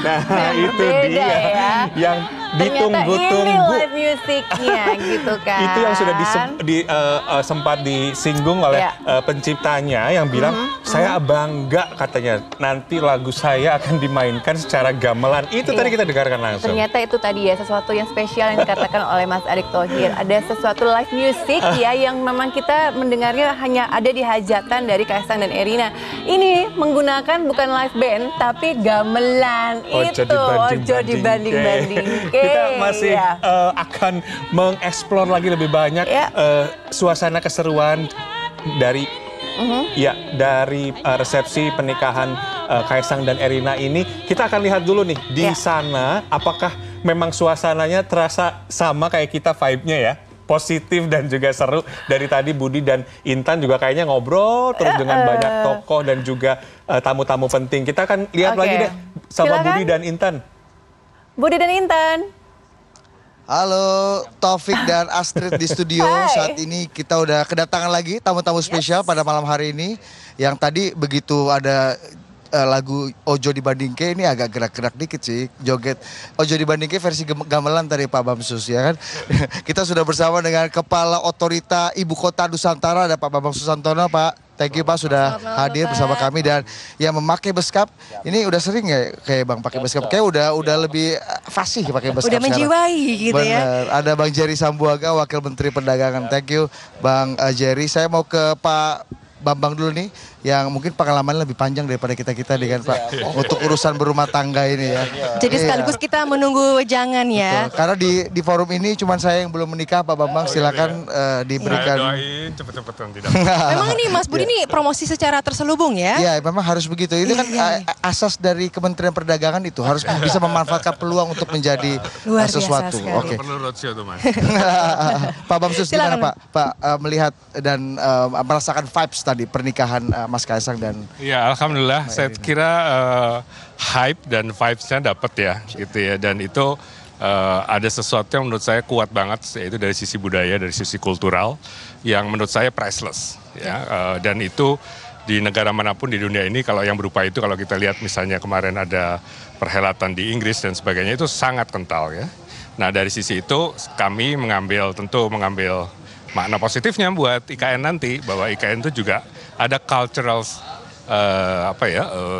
Nah itu dia ya. yang ditunggu-tunggu. Ini live musiknya gitu kan. Itu yang sudah sempat disinggung oleh penciptanya yang bilang saya bangga katanya nanti lagu saya akan dimainkan secara gamelan. Itu tadi kita dengarkan langsung. Ternyata itu tadi ya sesuatu yang spesial yang dikatakan oleh Mas Erick Thohir. Ada sesuatu live music ya yang memang kita mendengarnya hanya ada di hajatan dari Kaisang dan Erina. Ini menggunakan bukan live band tapi gamelan. Ojo dibanding-banding. Kita masih akan mengeksplor lagi lebih banyak suasana keseruan dari dari resepsi pernikahan Kaisang dan Erina ini. Kita akan lihat dulu nih di sana apakah memang suasananya terasa sama kayak kita vibe-nya ya. Positif dan juga seru. Dari tadi Budi dan Intan juga kayaknya ngobrol terus dengan banyak tokoh dan juga tamu-tamu penting. Kita akan lihat lagi deh sama Budi dan Intan. Budi dan Intan. Halo Taufik dan Astrid di studio. Saat ini kita udah kedatangan lagi tamu-tamu spesial pada malam hari ini. Yang tadi begitu ada lagu Ojo Dibandingke, ini agak gerak-gerak dikit sih, joget Ojo Dibandingke versi gamelan dari Pak Bamsus ya kan. Kita sudah bersama dengan Kepala Otorita Ibu Kota Nusantara, ada Pak Bambang Susantono. Pak, thank you Pak sudah hadir bersama kami. Dan yang memakai beskap, ini udah sering ya kayak Bang pakai beskap, kayak udah lebih fasih pakai beskap. Udah menjiwai gitu. Bener. Ya. Ada Bang Jerry Sambuaga, Wakil Menteri Perdagangan. Thank you Bang Jerry. Saya mau ke Pak Bambang dulu nih, yang mungkin pengalamannya lebih panjang daripada kita-kita nih kan Pak, untuk urusan berumah tangga ini ya. Jadi sekaligus kita menunggu wejangan ya. Betul. Karena di forum ini cuma saya yang belum menikah, Pak Bambang silakan diberikan. Doain cepet-cepetan tidak. Memang ini Mas Budi ini promosi secara terselubung ya? Iya, memang harus begitu. Ini kan asas dari Kementerian Perdagangan itu harus bisa memanfaatkan peluang untuk menjadi sesuatu. Oke. Perlu roadshow tuh Mas. Pak Bamsus gimana Pak? Pak melihat dan merasakan vibes tadi pernikahan Mas Kaisang dan... Ya alhamdulillah saya kira hype dan vibes-nya dapat ya gitu ya. Dan itu ada sesuatu yang menurut saya kuat banget, yaitu dari sisi budaya, dari sisi kultural yang menurut saya priceless ya. Dan itu di negara manapun di dunia ini kalau yang berupa itu, kalau kita lihat misalnya kemarin ada perhelatan di Inggris dan sebagainya, itu sangat kental ya. Nah dari sisi itu kami tentu mengambil makna positifnya buat IKN nanti, bahwa IKN itu juga ada cultural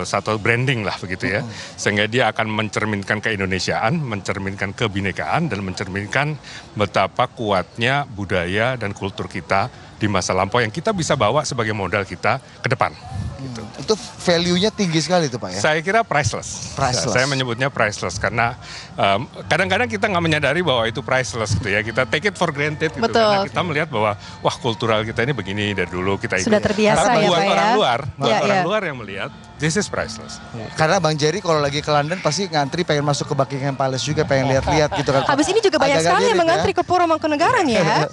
satu branding lah begitu ya, sehingga dia akan mencerminkan keindonesiaan, mencerminkan kebinekaan, dan mencerminkan betapa kuatnya budaya dan kultur kita di masa lampau yang kita bisa bawa sebagai modal kita ke depan. Gitu. Itu value-nya tinggi sekali itu Pak ya? Saya kira priceless. Saya menyebutnya priceless karena kadang-kadang kita nggak menyadari bahwa itu priceless gitu ya. Kita take it for granted gitu. Karena kita melihat bahwa wah kultural kita ini begini dari dulu kita sudah terbiasa karena ya buat Pak orang ya? luar, orang luar yang melihat this is priceless. Karena Bang Jerry kalau lagi ke London pasti ngantri pengen masuk ke Buckingham Palace juga, pengen lihat-lihat gitu kan. Habis ini juga banyak sekali yang mengantri ke Pura Mangkunegaran ya.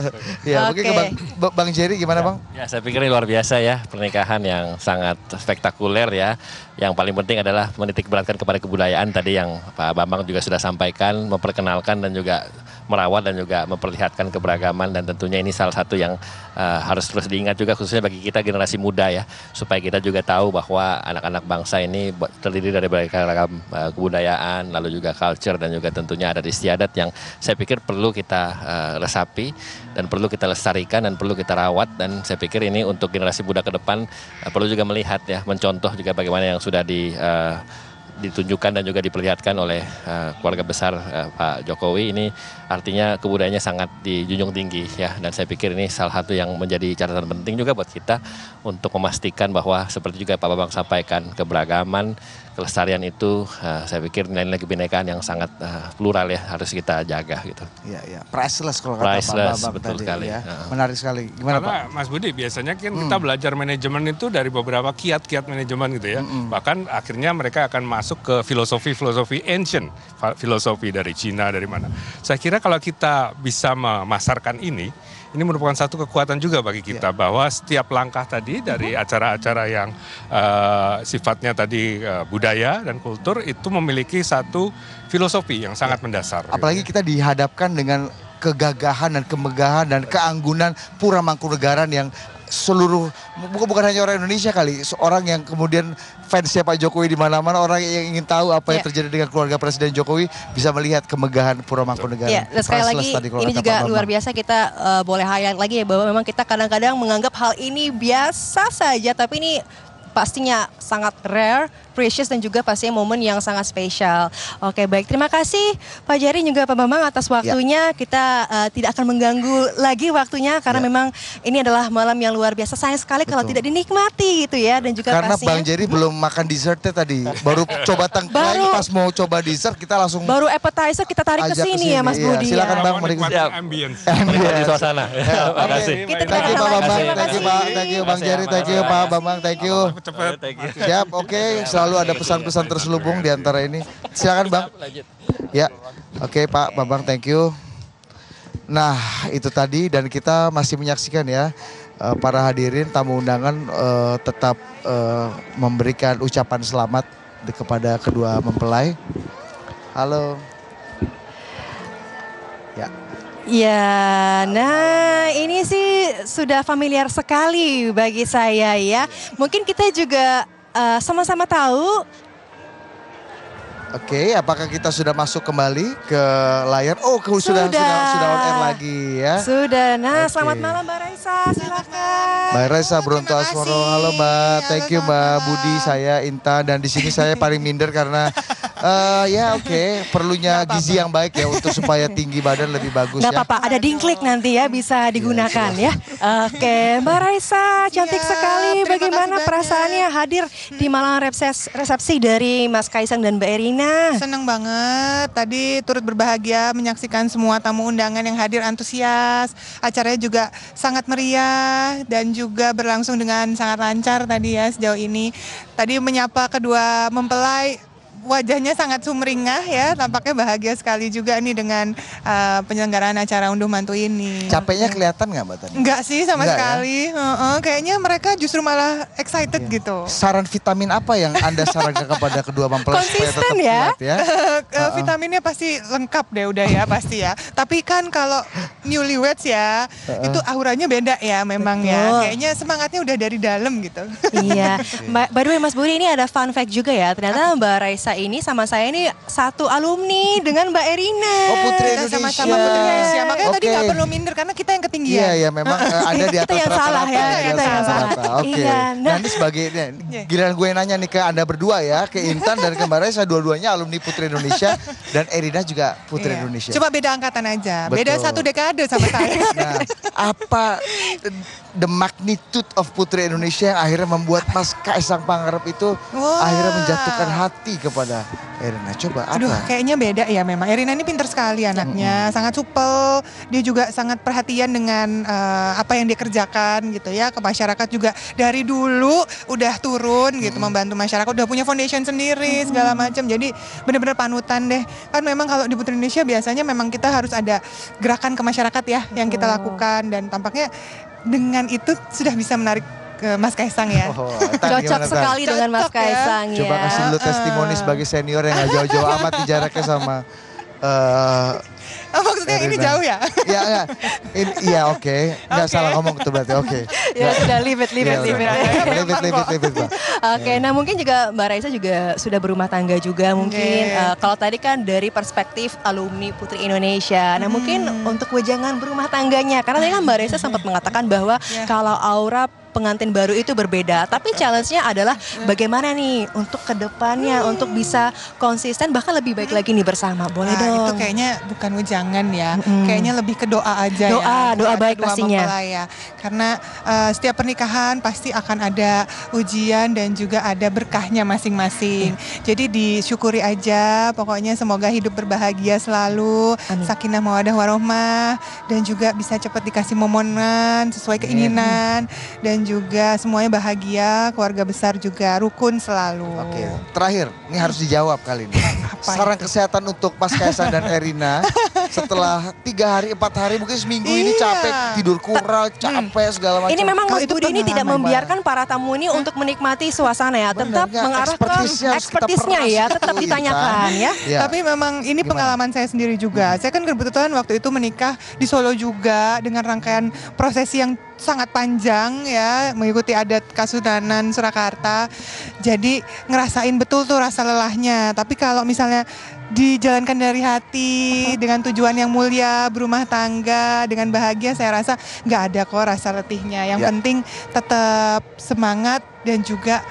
Ya, mungkin ke Bang Jerry gimana Bang? Ya, saya pikir ini luar biasa ya, pernikahan yang sangat spektakuler ya. Yang paling penting adalah menitik beratkan kepada kebudayaan tadi yang Pak Bambang juga sudah sampaikan, memperkenalkan dan juga merawat dan juga memperlihatkan keberagaman, dan tentunya ini salah satu yang harus terus diingat juga khususnya bagi kita generasi muda ya, supaya kita juga tahu bahwa anak-anak bangsa ini terdiri dari berbagai ragam kebudayaan, lalu juga culture, dan juga tentunya adat istiadat yang saya pikir perlu kita resapi dan perlu kita lestarikan dan perlu kita rawat. Dan saya pikir ini untuk generasi muda ke depan perlu juga melihat ya, mencontoh juga bagaimana yang sudah ditunjukkan dan juga diperlihatkan oleh keluarga besar Pak Jokowi. Ini artinya kebudayaannya sangat dijunjung tinggi ya, dan saya pikir ini salah satu yang menjadi catatan penting juga buat kita untuk memastikan bahwa seperti juga Pak Bambang sampaikan, keberagaman, kelestarian itu saya pikir nilai-nilai kebinekaan yang sangat plural ya, harus kita jaga gitu. Iya, priceless kalau kata Pak Bambang betul tadi sekali. ya. Menarik sekali. Gimana Karena Pak? Mas Budi biasanya kan kita belajar manajemen itu dari beberapa kiat-kiat manajemen gitu ya. Bahkan akhirnya mereka akan masuk ke filosofi ancient, filosofi dari Cina, dari mana. Saya kira kalau kita bisa memasarkan ini merupakan satu kekuatan juga bagi kita, bahwa setiap langkah tadi dari acara-acara yang sifatnya tadi budaya dan kultur itu memiliki satu filosofi yang sangat mendasar. Apalagi kita dihadapkan dengan kegagahan dan kemegahan dan keanggunan Pura Mangkunegaran yang seluruh, bukan hanya orang Indonesia kali, seorang yang kemudian fansnya Pak Jokowi di mana-mana, orang yang ingin tahu apa yang terjadi dengan keluarga Presiden Jokowi bisa melihat kemegahan Puro Mangkunegaran. Ya, dan sekali lagi ini juga luar biasa, kita boleh highlight lagi ya bahwa memang kita kadang-kadang menganggap hal ini biasa saja, tapi ini pastinya sangat rare, precious, dan juga pastinya momen yang sangat spesial. Oke, baik, terima kasih Pak Jerry juga Pak Bambang atas waktunya. Kita tidak akan mengganggu lagi waktunya karena memang ini adalah malam yang luar biasa. Sayang sekali kalau tidak dinikmati gitu ya, dan juga karena pastinya Bang Jerry belum makan dessertnya tadi, baru coba tangkai, pas mau coba dessert kita langsung baru appetizer kita tarik ke sini ya Mas Budi. Silakan ya. Bang, ambience. Di suasana. Terima kasih. Thank you Pak Bambang, thank you Pak, thank you Bang Jerry, thank you Pak Bambang, thank you. Siap, oke. Selalu ada pesan-pesan terselubung di antara ini. Silakan Bang. Ya, oke Pak Bambang, thank you. Nah, itu tadi, dan kita masih menyaksikan ya, para hadirin tamu undangan tetap memberikan ucapan selamat kepada kedua mempelai. Halo. Ya. Ya, nah ini sih sudah familiar sekali bagi saya ya. Mungkin kita juga sama-sama tahu. Oke, apakah kita sudah masuk kembali ke layar? Oh, sudah on air lagi ya. Sudah. Nah, selamat malam Mbak Raisa, silakan. Mbak Raisa Bronto Asmoro, halo Mbak. Thank you Mbak Budi, saya Intan, dan di sini saya paling minder karena perlunya gizi yang baik ya untuk supaya tinggi badan lebih bagus. Nggak apa-apa, ada dingklik nanti ya bisa digunakan ya. Oke, Mbak Raisa cantik sekali. Bagaimana perasaannya hadir di malam resepsi dari Mas Kaisang dan Mbak Erina? Senang banget, tadi turut berbahagia menyaksikan semua tamu undangan yang hadir antusias. Acaranya juga sangat meriah dan juga berlangsung dengan sangat lancar tadi ya sejauh ini. Tadi menyapa kedua mempelai, wajahnya sangat sumringah ya, tampaknya bahagia sekali juga nih dengan penyelenggaraan acara unduh mantu ini. Capeknya kelihatan nggak Mbak tadi? Enggak sih sama sekali, ya? Kayaknya mereka justru malah excited gitu. Saran vitamin apa yang Anda sarankan kepada kedua mempelai supaya tetap kuat ya? Vitaminnya pasti lengkap deh udah ya pasti ya. Tapi kan kalau newlyweds ya, itu auranya beda ya memang ya. Kayaknya semangatnya udah dari dalam gitu. Iya, by the way Mas Budi, ini ada fun fact juga ya. Ternyata Mbak Raisa ini sama saya ini satu alumni dengan Mbak Erina. Oh, Putri Indonesia. Sama-sama Putri Indonesia. Makanya tadi nggak perlu minder karena kita yang ketinggian. Iya, memang ada di atas kita yang salah ya. Kita yang salah. Oke. Nanti sebagai giliran gue nanya nih ke Anda berdua ya, ke Intan dan ke Mbak Raisa, dua-duanya alumni Putri Indonesia dan Erina juga Putri Indonesia. Cuma beda angkatan aja. Betul. Beda satu dekade sama saya. Nah, apa the magnitude of Putri Indonesia yang akhirnya membuat Mas Kaisang Pangarep itu akhirnya menjatuhkan hati kepada Erina? Coba apa? Aduh, kayaknya beda ya memang. Erina ini pintar sekali anaknya, sangat supel. Dia juga sangat perhatian dengan apa yang dia kerjakan gitu ya, ke masyarakat juga dari dulu udah turun gitu, membantu masyarakat, udah punya foundation sendiri segala macam. Jadi benar-benar panutan deh. Kan memang kalau di Putri Indonesia biasanya memang kita harus ada gerakan ke masyarakat ya yang kita lakukan, dan tampaknya dengan itu sudah bisa menarik ke Mas Kaisang ya. Cocok sekali dengan Mas Kaisang ya. Coba kasih dulu testimoni sebagai senior yang gak jauh-jauh amat di jaraknya sama maksudnya Erina. Ini jauh ya? Iya oke. Nggak salah ngomong tuh berarti oke. Ya sudah leave it. Oke, nah mungkin juga Mbak Raisa juga sudah berumah tangga juga mungkin. Kalau tadi kan dari perspektif alumni Putri Indonesia. Nah mungkin untuk wejangan berumah tangganya. Karena tadi kan Mbak Raisa sempat mengatakan bahwa kalau aura pengantin baru itu berbeda, tapi challenge-nya adalah bagaimana nih untuk kedepannya untuk bisa konsisten bahkan lebih baik lagi nih bersama. Boleh dong. Itu kayaknya bukan wejangan ya, kayaknya lebih ke doa aja doa baik pastinya. Ya. Karena setiap pernikahan pasti akan ada ujian dan juga ada berkahnya masing-masing. Jadi disyukuri aja, pokoknya semoga hidup berbahagia selalu, sakinah mawadah warohmah, dan juga bisa cepat dikasih momongan sesuai keinginan, dan juga semuanya bahagia, keluarga besar juga rukun selalu. Oke, terakhir, ini harus dijawab kali ini. Saran kesehatan untuk Mas Kaisang dan Erina setelah 3 hari 4 hari mungkin seminggu ini capek, tidur kurang, capek segala macam. Ini memang Kalau Mas itu Budi ini tidak pengalaman membiarkan para tamu ini untuk menikmati suasana ya, tetap Bener, mengarahkan ekspertisnya ya, tetap ditanyakan ya. Tapi memang ini pengalaman saya sendiri juga. Saya kan kebetulan waktu itu menikah di Solo juga dengan rangkaian prosesi yang sangat panjang ya, mengikuti adat Kasunanan Surakarta. Jadi ngerasain betul tuh rasa lelahnya. Tapi kalau misalnya dijalankan dari hati dengan tujuan yang mulia, berumah tangga dengan bahagia, saya rasa nggak ada kok rasa letihnya. Yang penting tetap semangat dan juga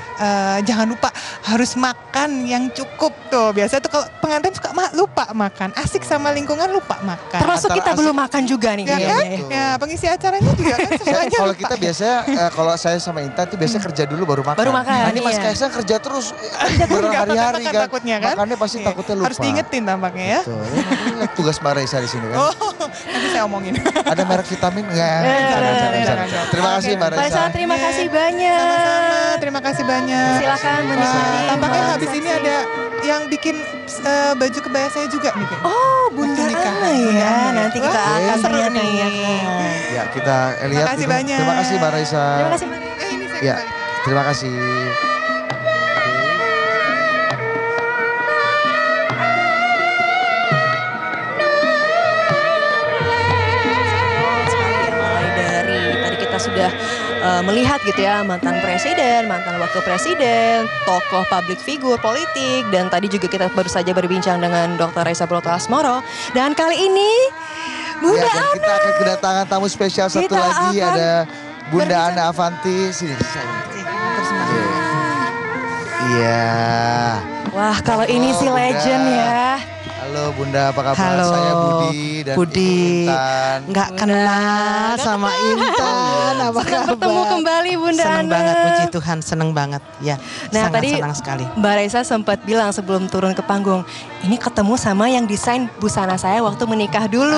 jangan lupa harus makan yang cukup tuh. Biasanya tuh kalau pengantin suka lupa makan, asik sama lingkungan lupa makan. Termasuk kita belum makan juga nih. Ya kan? Ya pengisi acaranya juga kan semuanya Kalau lupa. kita biasanya, kalau saya sama Intan tuh biasanya kerja dulu baru makan. Baru makan, Nah, ini Mas iya. Kaisang kerja terus berhari-hari kan. Takutnya kan? Makannya pasti Iya. takutnya lupa. Harus diingetin tampaknya ya. Tuh, ini tugas Mbak Raisa di sini kan. Oh, nanti saya omongin. Ada merek vitamin enggak? jangan. Terima kasih Mbak Pak Raisa. Isan, terima kasih banyak. Sama-sama, terima kasih banyak. Silakan Wah, menikmati. tampaknya habis ini ada yang bikin baju kebaya saya juga nih kayaknya. Oh, Bunda Nikahan, Ana Bunda ya. Ana. Nanti kita Wah, akan seru nih. tanya-tanyakan. Ya, kita lihat. kasih dulu. banyak. Terima kasih Mbak Raisa. Terima kasih Mbak. Ini saya Ya, kembalikan. terima kasih. Mulai dari tadi kita sudah melihat gitu ya, mantan presiden, mantan wakil presiden, tokoh public figure politik, dan tadi juga kita baru saja berbincang dengan Dr. Raisa Broto Asmoro. Dan kali ini Bunda Ya, dan kita akan kedatangan tamu spesial satu Kita lagi, akan ada Bunda berbicara. Ana Avanti. Sini. Iya. Wah, kalau ini Halo, si Bunda. legend ya. Halo Bunda, apa kabar? Halo, Saya Budi dan Budi. Ibu Intan. Nggak kenal sama Intan, apa Senang kabar? bertemu kembali Bunda Senang Ana. banget, puji Tuhan, senang banget. Ya, Nah, sangat tadi senang sekali. Mbak Raisa sempat bilang sebelum turun ke panggung, ini ketemu sama yang desain busana saya waktu menikah dulu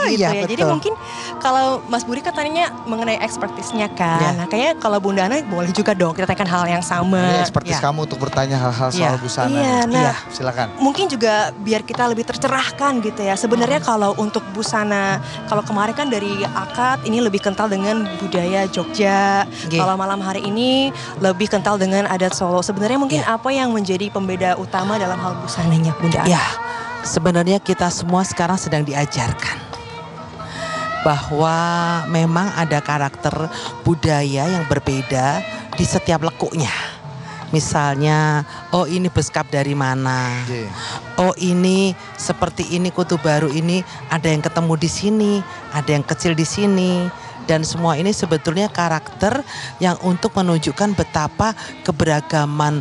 gitu iya, ya. Jadi betul. mungkin kalau Mas Budi katanya mengenai ekspertisnya kan. Ya. Nah, kayaknya kalau Bunda Ana boleh juga dong kita tanyakan hal yang sama. Ini ekspertis Ya. kamu untuk bertanya hal-hal soal Iya. busana. Iya, nih. nah. Silakan. Mungkin juga biar kita lebih tercerahkan gitu ya. Sebenarnya kalau untuk busana, kalau kemarin kan dari akad ini lebih kental dengan budaya Jogja. Nggih. Kalau malam hari ini lebih kental dengan adat Solo. Sebenarnya mungkin apa yang menjadi pembeda utama dalam hal busananya Bunda Ana? Ya, sebenarnya kita semua sekarang sedang diajarkan bahwa memang ada karakter budaya yang berbeda di setiap lekuknya. Misalnya, oh ini beskap dari mana? Oke. Oh ini seperti ini kutu baru ini ada yang ketemu di sini, ada yang kecil di sini. Dan semua ini sebetulnya karakter yang untuk menunjukkan betapa keberagaman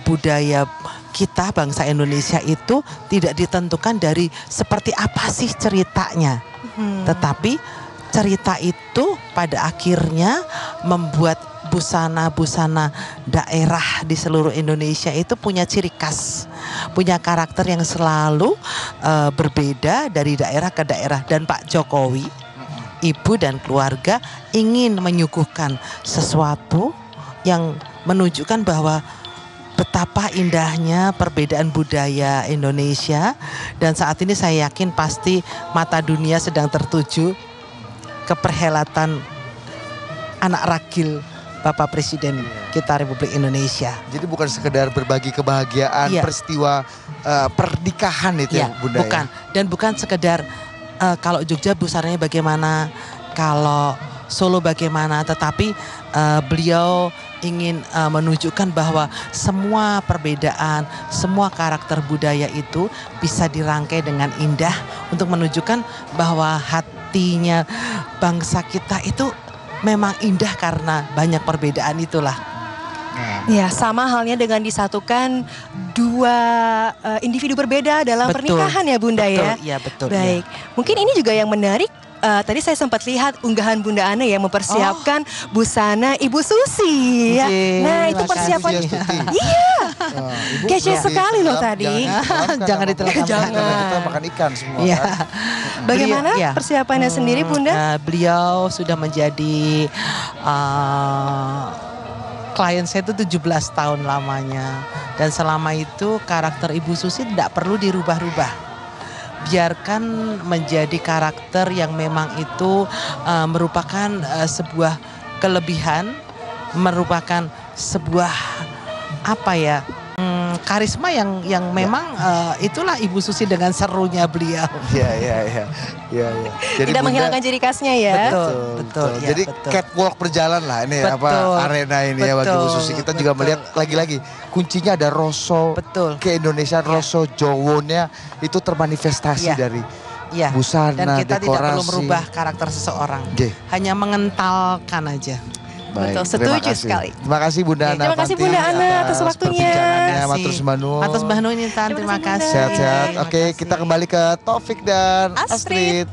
budaya kita bangsa Indonesia itu tidak ditentukan dari seperti apa sih ceritanya. Tetapi cerita itu pada akhirnya membuat busana-busana daerah di seluruh Indonesia itu punya ciri khas, punya karakter yang selalu berbeda dari daerah ke daerah. Dan Pak Jokowi, Ibu dan keluarga ingin menyuguhkan sesuatu yang menunjukkan bahwa betapa indahnya perbedaan budaya Indonesia. Dan saat ini saya yakin pasti mata dunia sedang tertuju ke perhelatan anak ragil Bapak Presiden kita Republik Indonesia. Jadi bukan sekedar berbagi kebahagiaan, Iya. peristiwa pernikahan itu ya, Bunda. bukan. Dan bukan sekedar kalau Jogja busananya bagaimana, kalau Solo bagaimana, tetapi beliau ingin menunjukkan bahwa semua perbedaan, semua karakter budaya itu bisa dirangkai dengan indah untuk menunjukkan bahwa hatinya bangsa kita itu memang indah karena banyak perbedaan itulah. Ya, sama halnya dengan disatukan dua individu berbeda dalam Betul. pernikahan ya Bunda Betul, ya. iya, betul, Baik, mungkin ini juga yang menarik. Tadi saya sempat lihat unggahan Bunda Ana yang mempersiapkan busana Ibu Susi ya. Oke, Nah, itu terima persiapan. kasih. Tuti. Iya. Ibu Kece jangan sekali loh ditelan, tadi. Jangan ditelan. Jangan. Kita makan ikan semua Iya. kan. Bagaimana Beliau- iya. persiapannya sendiri Bunda? Beliau sudah menjadi klien saya itu 17 tahun lamanya. Dan selama itu karakter Ibu Susi tidak perlu dirubah-rubah. biarkan menjadi karakter yang memang itu merupakan sebuah kelebihan, merupakan sebuah apa ya, karisma yang memang itulah Ibu Susi dengan serunya beliau. Iya. Jadi tidak menghilangkan ciri khasnya ya. Betul. Ya, jadi betul. catwalk berjalan lah ini arena ini ya bagi Ibu Susi. Kita juga melihat lagi-lagi kuncinya ada rasa ke-Indonesia, rasa Jawonya itu termanifestasi dari busana, dan kita dekorasi. tidak perlu merubah karakter seseorang. Hanya mengentalkan aja. Baik, betul, setuju sekali. Terima kasih Bunda Ana. Terima kasih Bunda Ana atas waktunya. Perbincangannya, matur sembah nuwun. Matur sembah nuwun Intan, terima kasih. Sehat-sehat. Oke, kita kembali ke Taufik dan Astrid.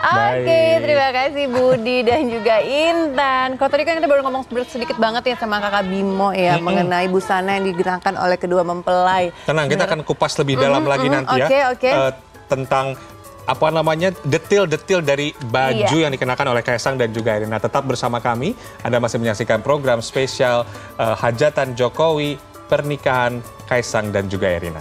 Oke, terima kasih Budi dan juga Intan. Kalau tadi kan kita baru ngomong sedikit banget ya sama Kakak Bimo ya mengenai busana yang digunakan oleh kedua mempelai. Tenang, kita akan kupas lebih dalam lagi nanti ya. Tentang apa namanya detil-detil dari baju yang dikenakan oleh Kaisang dan juga Erina. Tetap bersama kami, Anda masih menyaksikan program spesial Hajatan Jokowi, Pernikahan Kaisang dan juga Erina.